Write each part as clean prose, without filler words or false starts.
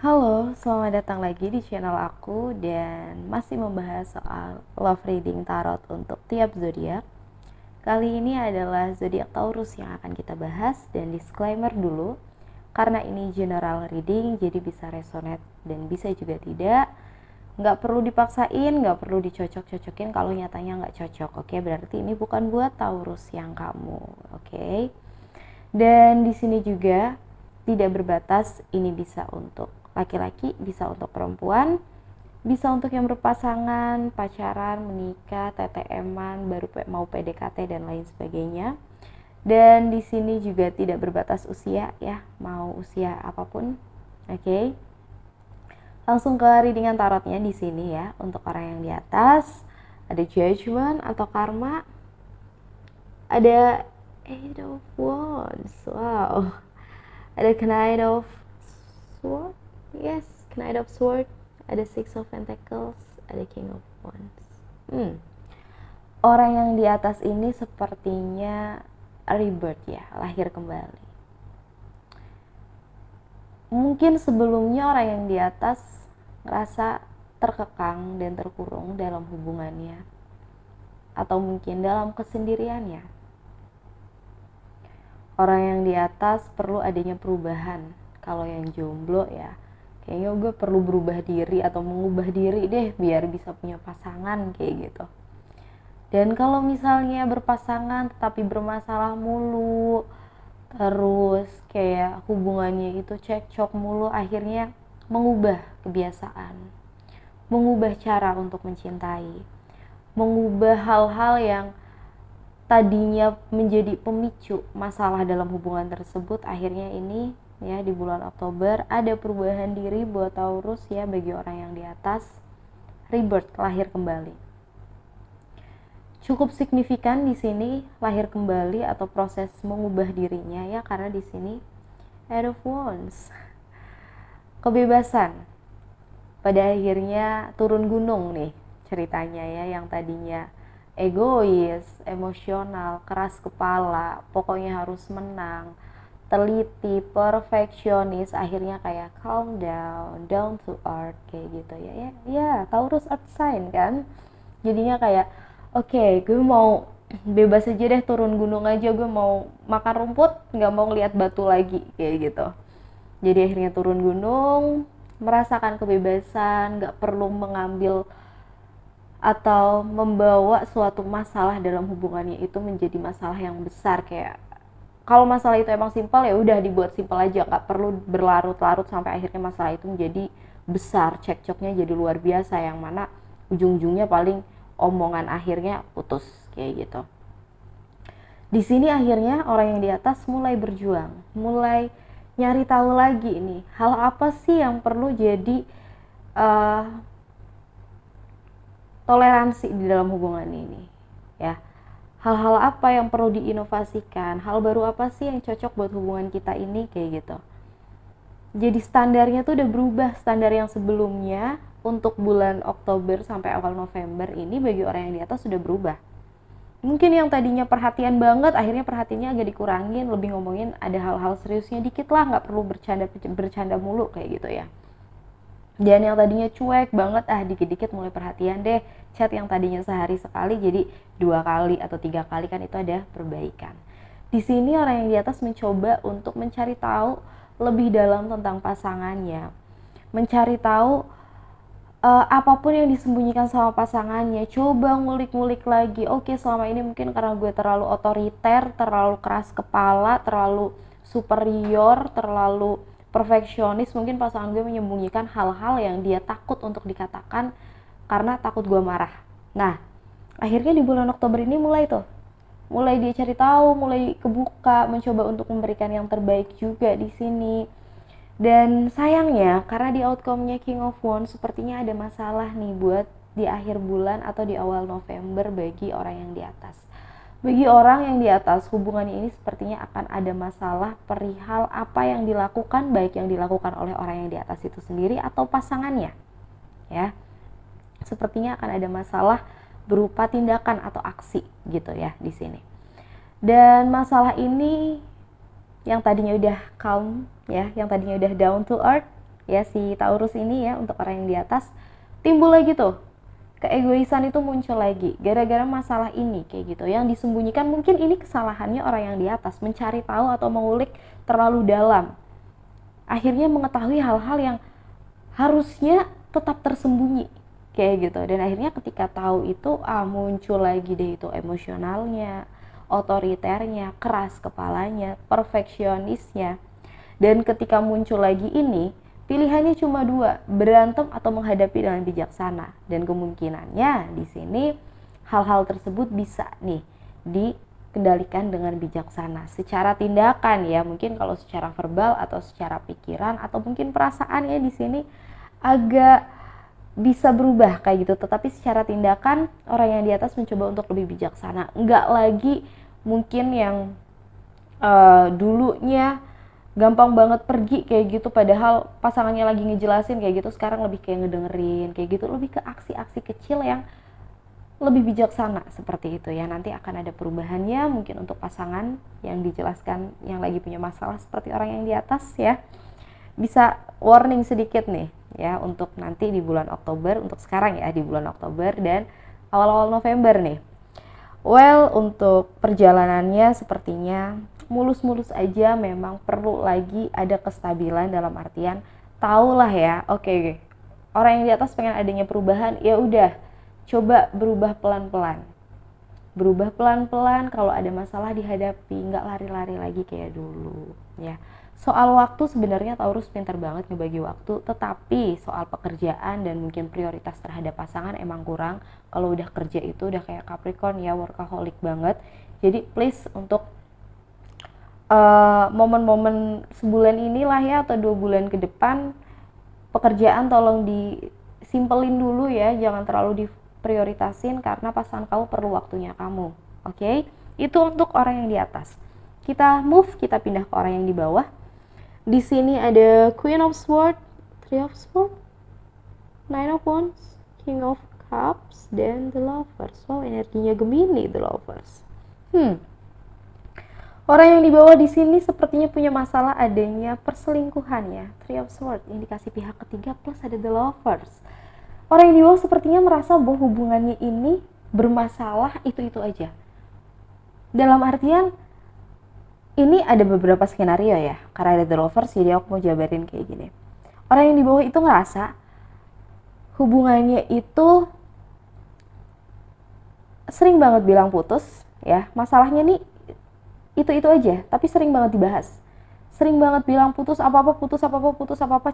Halo, selamat datang lagi di channel aku dan masih membahas soal love reading tarot untuk tiap zodiak. Kali ini adalah zodiak Taurus yang akan kita bahas dan disclaimer dulu. Karena ini general reading jadi bisa resonate dan bisa juga tidak. Nggak perlu dipaksain, nggak perlu dicocok-cocokin kalau nyatanya nggak cocok. Oke, berarti ini bukan buat Taurus yang kamu. Oke. Dan di sini juga tidak berbatas, ini bisa untuk laki-laki, bisa untuk perempuan, bisa untuk yang berpasangan, pacaran, menikah, TTM-an, baru mau PDKT dan lain sebagainya. Dan di sini juga tidak berbatas usia ya, mau usia apapun. Oke. Langsung ke readingan tarotnya di sini ya. Untuk orang yang di atas ada Judgment atau karma. Ada Eight of Wands. Wow. Ada Knight of Sword. Yes, Knight of Sword. Ada Six of Pentacles. Ada King of Wands. Orang yang di atas ini sepertinya rebirth ya, lahir kembali. Mungkin sebelumnya orang yang di atas ngerasa terkekang dan terkurung dalam hubungannya, atau mungkin dalam kesendiriannya. Orang yang di atas perlu adanya perubahan. Kalau yang jomblo ya, kayaknya gue perlu berubah diri atau mengubah diri deh biar bisa punya pasangan kayak gitu. Dan kalau misalnya berpasangan tetapi bermasalah mulu, terus kayak hubungannya itu cekcok mulu, akhirnya mengubah kebiasaan, mengubah cara untuk mencintai, mengubah hal-hal yang tadinya menjadi pemicu masalah dalam hubungan tersebut. Akhirnya ini ya di bulan Oktober ada perubahan diri buat Taurus ya, bagi orang yang di atas, rebirth, lahir kembali. Cukup signifikan di sini lahir kembali atau proses mengubah dirinya ya, karena di sini Eight of Wands, kebebasan. Pada akhirnya turun gunung nih ceritanya ya, yang tadinya egois, emosional, keras kepala, pokoknya harus menang, teliti, perfeksionis, akhirnya kayak calm down, down to earth kayak gitu ya, Taurus earth sign kan. Jadinya kayak oke, gue mau bebas aja deh, turun gunung aja, gue mau makan rumput, nggak mau ngeliat batu lagi kayak gitu. Jadi akhirnya turun gunung, merasakan kebebasan, nggak perlu mengambil atau membawa suatu masalah dalam hubungannya itu menjadi masalah yang besar. Kayak kalau masalah itu emang simpel ya udah dibuat simpel aja, nggak perlu berlarut-larut sampai akhirnya masalah itu menjadi besar, cekcoknya jadi luar biasa, yang mana ujung-ujungnya paling omongan akhirnya putus kayak gitu. Di sini akhirnya orang yang di atas mulai berjuang, mulai nyari tahu lagi nih, hal apa sih yang perlu jadi uh, toleransi di dalam hubungan ini ya. Hal-hal apa yang perlu diinovasikan, hal baru apa sih yang cocok buat hubungan kita ini kayak gitu. Jadi standarnya tuh udah berubah. Standar yang sebelumnya untuk bulan Oktober sampai awal November ini bagi orang yang di atas sudah berubah. Mungkin yang tadinya perhatian banget, akhirnya perhatiannya agak dikurangin, lebih ngomongin ada hal-hal seriusnya dikit lah, nggak perlu bercanda mulu kayak gitu ya. Dan yang tadinya cuek banget, dikit-dikit mulai perhatian deh. Chat yang tadinya sehari sekali jadi 2 kali atau 3 kali, kan itu ada perbaikan. Di sini orang yang di atas mencoba untuk mencari tahu lebih dalam tentang pasangannya, mencari tahu apapun yang disembunyikan sama pasangannya, coba ngulik-ngulik lagi. Oke, selama ini mungkin karena gue terlalu otoriter, terlalu keras kepala, terlalu superior, terlalu perfeksionis, mungkin pasangan gue menyembunyikan hal-hal yang dia takut untuk dikatakan karena takut gue marah. Nah, akhirnya di bulan Oktober ini mulai dia cari tahu, mulai kebuka, mencoba untuk memberikan yang terbaik juga di sini. Dan sayangnya karena di outcome-nya King of Wands sepertinya ada masalah nih buat di akhir bulan atau di awal November bagi orang yang di atas. Bagi orang yang di atas, hubungannya ini sepertinya akan ada masalah perihal apa yang dilakukan, baik yang dilakukan oleh orang yang di atas itu sendiri atau pasangannya. Ya. Sepertinya akan ada masalah berupa tindakan atau aksi gitu ya di sini. Dan masalah ini yang tadinya udah calm ya, yang tadinya udah down to earth ya si Taurus ini ya, untuk orang yang di atas, timbul lagi tuh keegoisan itu muncul lagi gara-gara masalah ini kayak gitu, yang disembunyikan. Mungkin ini kesalahannya orang yang di atas, mencari tahu atau mengulik terlalu dalam, akhirnya mengetahui hal-hal yang harusnya tetap tersembunyi kayak gitu. Dan akhirnya ketika tahu itu muncul lagi deh itu emosionalnya, otoriternya, keras kepalanya, perfeksionisnya. Dan ketika muncul lagi ini, pilihannya cuma dua, berantem atau menghadapi dengan bijaksana. Dan kemungkinannya di sini hal-hal tersebut bisa nih dikendalikan dengan bijaksana secara tindakan ya. Mungkin kalau secara verbal atau secara pikiran atau mungkin perasaan ya, di sini agak bisa berubah kayak gitu. Tetapi secara tindakan orang yang di atas mencoba untuk lebih bijaksana, nggak lagi mungkin yang dulunya gampang banget pergi kayak gitu, padahal pasangannya lagi ngejelasin kayak gitu, sekarang lebih kayak ngedengerin kayak gitu, lebih ke aksi-aksi kecil yang lebih bijaksana seperti itu ya. Nanti akan ada perubahannya mungkin untuk pasangan yang dijelaskan yang lagi punya masalah seperti orang yang di atas ya. Bisa warning sedikit nih ya untuk nanti di bulan Oktober, untuk sekarang ya di bulan Oktober dan awal-awal November nih. Well, untuk perjalanannya sepertinya mulus-mulus aja, memang perlu lagi ada kestabilan dalam artian tahulah ya, oke, orang yang di atas pengen adanya perubahan, ya udah coba berubah pelan-pelan. Berubah pelan-pelan, kalau ada masalah dihadapi, nggak lari-lari lagi kayak dulu ya. Soal waktu sebenarnya Taurus pintar banget ngebagi waktu, tetapi soal pekerjaan dan mungkin prioritas terhadap pasangan emang kurang. Kalau udah kerja itu udah kayak Capricorn ya, workaholic banget. Jadi please untuk momen-momen sebulan inilah ya, atau 2 bulan ke depan, pekerjaan tolong disimpelin dulu ya, jangan terlalu diprioritasin karena pasangan kamu perlu waktunya kamu. Oke? Itu untuk orang yang di atas. Kita move, kita pindah ke orang yang di bawah. Di sini ada Queen of Swords, Three of Swords, Nine of Wands, King of Cups, dan The Lovers. Wow, energinya Gemini The Lovers. Orang yang di bawah di sini sepertinya punya masalah adanya perselingkuhan ya. Three of Swords, indikasi pihak ketiga plus ada The Lovers. Orang yang di bawah sepertinya merasa bahwa hubungannya ini bermasalah itu-itu aja. Dalam artian ini ada beberapa skenario ya, karena ada The Lovers jadi aku mau jabarin kayak gini. Orang yang di bawah itu ngerasa hubungannya itu sering banget bilang putus ya. Masalahnya nih itu aja, tapi sering banget dibahas, sering banget bilang putus apa-apa,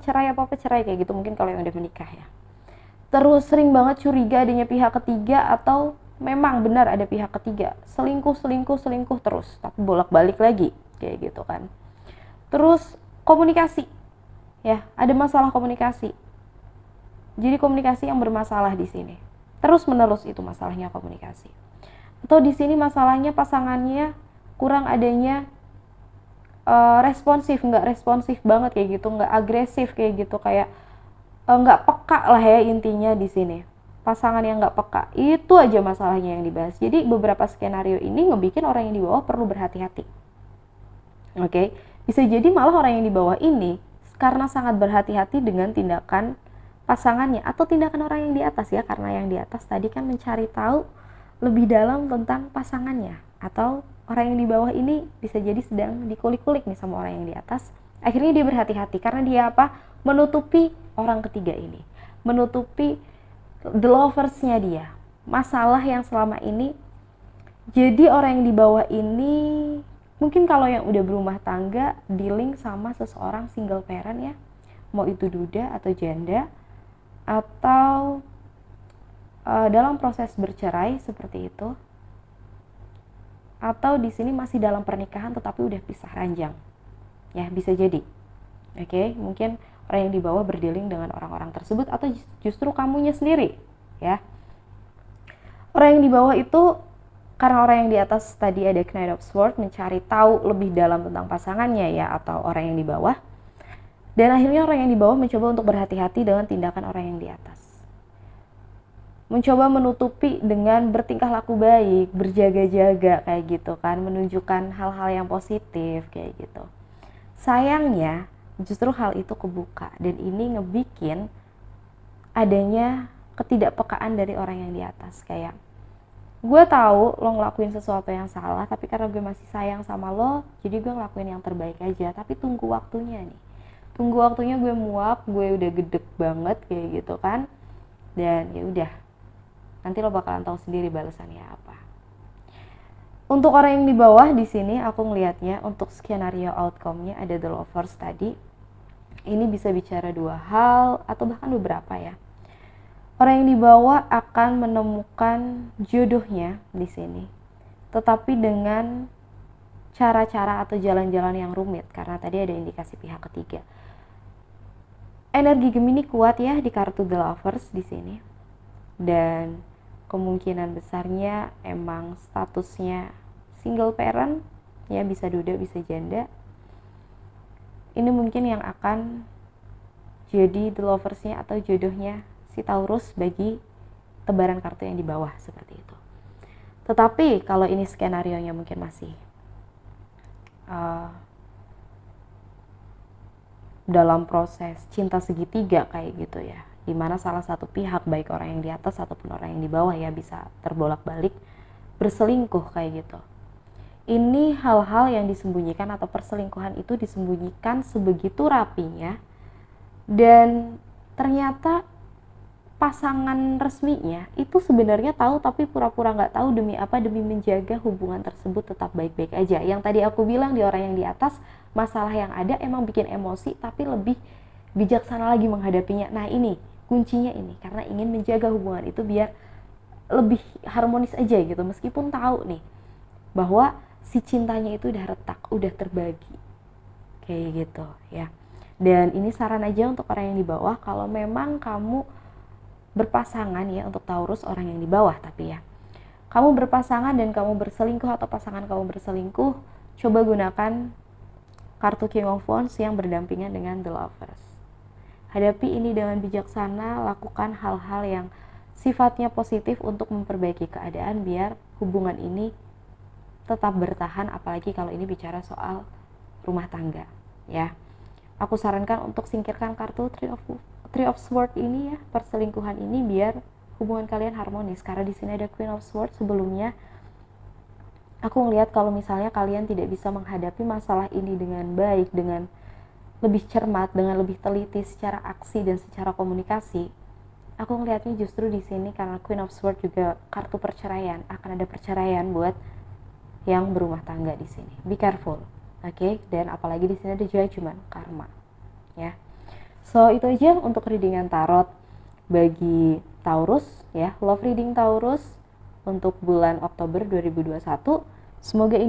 cerai kayak gitu, mungkin kalau yang udah menikah ya. Terus sering banget curiga adanya pihak ketiga, atau memang benar ada pihak ketiga, selingkuh terus, tapi bolak-balik lagi kayak gitu kan. Terus komunikasi ya, ada masalah komunikasi, jadi komunikasi yang bermasalah di sini, terus menerus itu masalahnya komunikasi. Atau di sini masalahnya pasangannya kurang adanya responsif, nggak responsif banget kayak gitu, nggak agresif kayak gitu, kayak nggak peka lah ya intinya di sini. Pasangan yang nggak peka, itu aja masalahnya yang dibahas. Jadi beberapa skenario ini ngebikin orang yang di bawah perlu berhati-hati. Oke, bisa jadi malah orang yang di bawah ini karena sangat berhati-hati dengan tindakan pasangannya atau tindakan orang yang di atas ya, karena yang di atas tadi kan mencari tahu lebih dalam tentang pasangannya, atau orang yang di bawah ini bisa jadi sedang dikulik-kulik nih sama orang yang di atas. Akhirnya dia berhati-hati karena dia apa? Menutupi orang ketiga ini, menutupi The Lovers-nya dia, masalah yang selama ini. Jadi orang yang di bawah ini mungkin kalau yang udah berumah tangga dealing sama seseorang single parent ya, mau itu duda atau janda, atau dalam proses bercerai seperti itu, atau di sini masih dalam pernikahan tetapi udah pisah ranjang ya, bisa jadi. Oke, mungkin orang yang di bawah berdealing dengan orang-orang tersebut, atau justru kamunya sendiri ya. Orang yang di bawah itu karena orang yang di atas tadi ada Knight of Swords, mencari tahu lebih dalam tentang pasangannya ya, atau orang yang di bawah. Dan akhirnya orang yang di bawah mencoba untuk berhati-hati dengan tindakan orang yang di atas, mencoba menutupi dengan bertingkah laku baik, berjaga-jaga kayak gitu kan, menunjukkan hal-hal yang positif kayak gitu. Sayangnya justru hal itu kebuka, dan ini ngebikin adanya ketidakpekaan dari orang yang di atas. Kayak gue tahu lo ngelakuin sesuatu yang salah, tapi karena gue masih sayang sama lo, jadi gue ngelakuin yang terbaik aja. Tapi tunggu waktunya nih, tunggu waktunya gue muak, gue udah gedek banget kayak gitu kan, dan ya udah, nanti lo bakalan tahu sendiri balasannya apa. Untuk orang yang di bawah di sini aku ngelihatnya untuk skenario outcome-nya ada the lovers tadi. Ini bisa bicara dua hal atau bahkan beberapa ya. Orang yang di bawah akan menemukan jodohnya di sini, tetapi dengan cara-cara atau jalan-jalan yang rumit, karena tadi ada indikasi pihak ketiga. Energi Gemini kuat ya di kartu the lovers di sini, dan kemungkinan besarnya emang statusnya single parent ya, bisa duda bisa janda. Ini mungkin yang akan jadi the loversnya atau jodohnya si Taurus bagi tebaran kartu yang di bawah seperti itu. Tetapi kalau ini skenarionya mungkin masih dalam proses cinta segitiga kayak gitu ya, dimana salah satu pihak, baik orang yang di atas ataupun orang yang di bawah ya, bisa terbolak-balik berselingkuh kayak gitu. Ini hal-hal yang disembunyikan atau perselingkuhan itu disembunyikan sebegitu rapinya, dan ternyata pasangan resminya itu sebenarnya tahu tapi pura-pura nggak tahu. Demi apa? Demi menjaga hubungan tersebut tetap baik-baik aja. Yang tadi aku bilang di orang yang di atas, masalah yang ada emang bikin emosi, tapi lebih bijaksana lagi menghadapinya. Nah ini kuncinya ini, karena ingin menjaga hubungan itu biar lebih harmonis aja gitu, meskipun tahu nih bahwa si cintanya itu udah retak, udah terbagi kayak gitu ya. Dan ini saran aja untuk orang yang di bawah, kalau memang kamu berpasangan ya, untuk Taurus orang yang di bawah, tapi ya kamu berpasangan dan kamu berselingkuh atau pasangan kamu berselingkuh, coba gunakan kartu King of Wands yang berdampingan dengan the lovers. Hadapi ini dengan bijaksana, lakukan hal-hal yang sifatnya positif untuk memperbaiki keadaan biar hubungan ini tetap bertahan, apalagi kalau ini bicara soal rumah tangga ya. Aku sarankan untuk singkirkan kartu Three of Swords ini ya, perselingkuhan ini, biar hubungan kalian harmonis. Karena di sini ada Queen of Swords sebelumnya. Aku ngelihat kalau misalnya kalian tidak bisa menghadapi masalah ini dengan baik, dengan lebih cermat, dengan lebih teliti secara aksi dan secara komunikasi, aku ngelihatnya justru di sini karena Queen of Swords juga kartu perceraian, akan ada perceraian buat yang berumah tangga di sini. Be careful, oke? Dan apalagi di sini ada Judgment, karma, ya. So itu aja untuk readingan tarot bagi Taurus ya, love reading Taurus untuk bulan Oktober 2021. Semoga ini